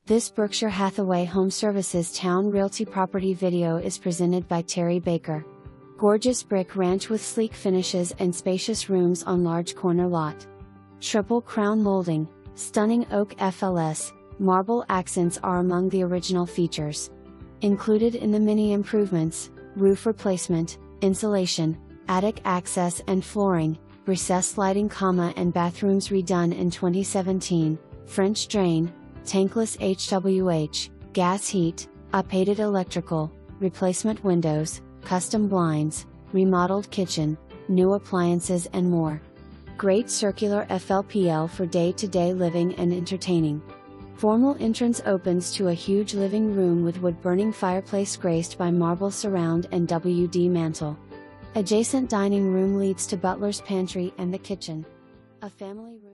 This Berkshire Hathaway HomeServices Towne Realty property video is presented by Terry Baker. Gorgeous brick ranch with sleek finishes and spacious rooms on large corner lot. Triple crown molding, stunning oak FLS, marble accents are among the original features. Included in the many improvements: roof replacement, insulation, attic access and flooring, recessed lighting, and bathrooms redone in 2017, French drain, tankless HWH, gas heat, upated electrical, replacement windows, custom blinds, remodeled kitchen, new appliances and more. Great circular FLPL for day-to-day living and entertaining. Formal entrance opens to a huge living room with wood-burning fireplace graced by marble surround and WD mantel. Adjacent dining room leads to Butler's pantry and the kitchen. A family room